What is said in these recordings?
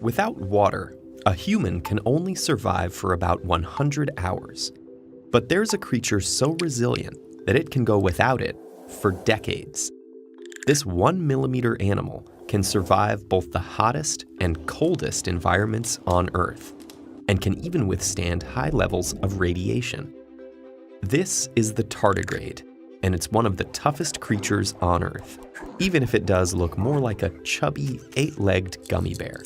Without water, a human can only survive for about 100 hours. But there's a creature so resilient that it can go without it for decades. This 1-millimeter animal can survive both the hottest and coldest environments on Earth, and can even withstand high levels of radiation. This is the tardigrade, and it's one of the toughest creatures on Earth, even if it does look more like a chubby, 8-legged gummy bear.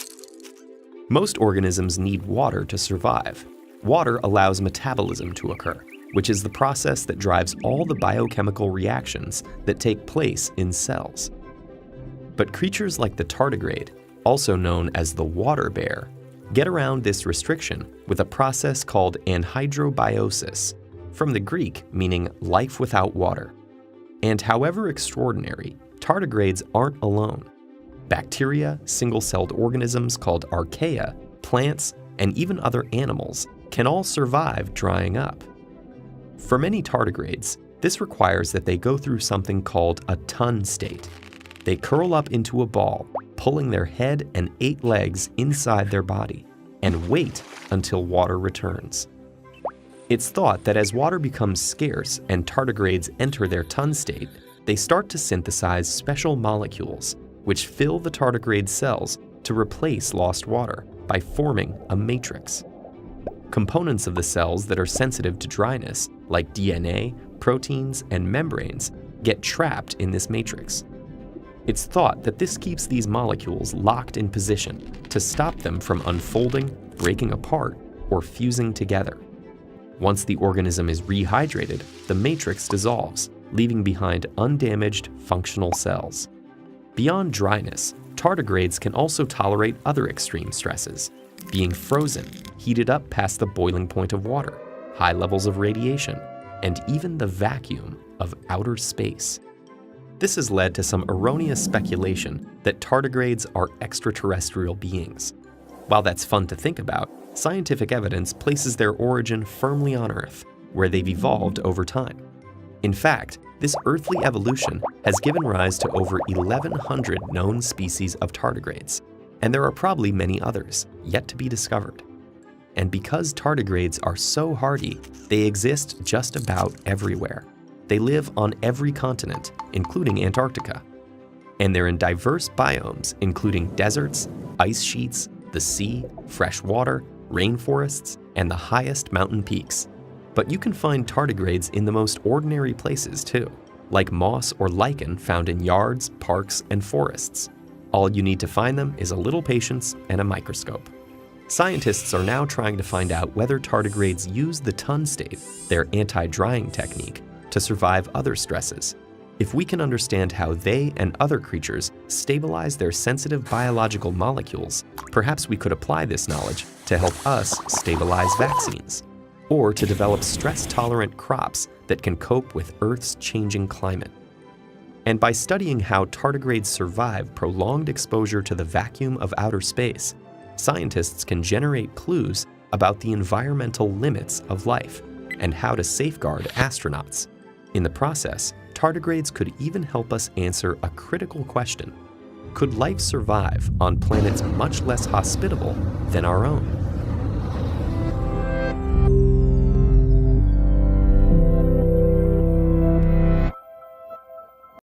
Most organisms need water to survive. Water allows metabolism to occur, which is the process that drives all the biochemical reactions that take place in cells. But creatures like the tardigrade, also known as the water bear, get around this restriction with a process called anhydrobiosis, from the Greek meaning life without water. And however extraordinary, tardigrades aren't alone. Bacteria, single-celled organisms called archaea, plants, and even other animals can all survive drying up. For many tardigrades, this requires that they go through something called a tun state. They curl up into a ball, pulling their head and 8 legs inside their body, and wait until water returns. It's thought that as water becomes scarce and tardigrades enter their tun state, they start to synthesize special molecules, which fill the tardigrade cells to replace lost water by forming a matrix. Components of the cells that are sensitive to dryness, like DNA, proteins, and membranes, get trapped in this matrix. It's thought that this keeps these molecules locked in position to stop them from unfolding, breaking apart, or fusing together. Once the organism is rehydrated, the matrix dissolves, leaving behind undamaged, functional cells. Beyond dryness, tardigrades can also tolerate other extreme stresses: being frozen, heated up past the boiling point of water, high levels of radiation, and even the vacuum of outer space. This has led to some erroneous speculation that tardigrades are extraterrestrial beings. While that's fun to think about, scientific evidence places their origin firmly on Earth, where they've evolved over time. In fact, this earthly evolution has given rise to over 1,100 known species of tardigrades, and there are probably many others yet to be discovered. And because tardigrades are so hardy, they exist just about everywhere. They live on every continent, including Antarctica. And they're in diverse biomes, including deserts, ice sheets, the sea, fresh water, rainforests, and the highest mountain peaks. But you can find tardigrades in the most ordinary places too, like moss or lichen found in yards, parks, and forests. All you need to find them is a little patience and a microscope. Scientists are now trying to find out whether tardigrades use the tun state, their anti-drying technique, to survive other stresses. If we can understand how they and other creatures stabilize their sensitive biological molecules, perhaps we could apply this knowledge to help us stabilize vaccines, or to develop stress-tolerant crops that can cope with Earth's changing climate. And by studying how tardigrades survive prolonged exposure to the vacuum of outer space, scientists can generate clues about the environmental limits of life and how to safeguard astronauts. In the process, tardigrades could even help us answer a critical question: could life survive on planets much less hospitable than our own?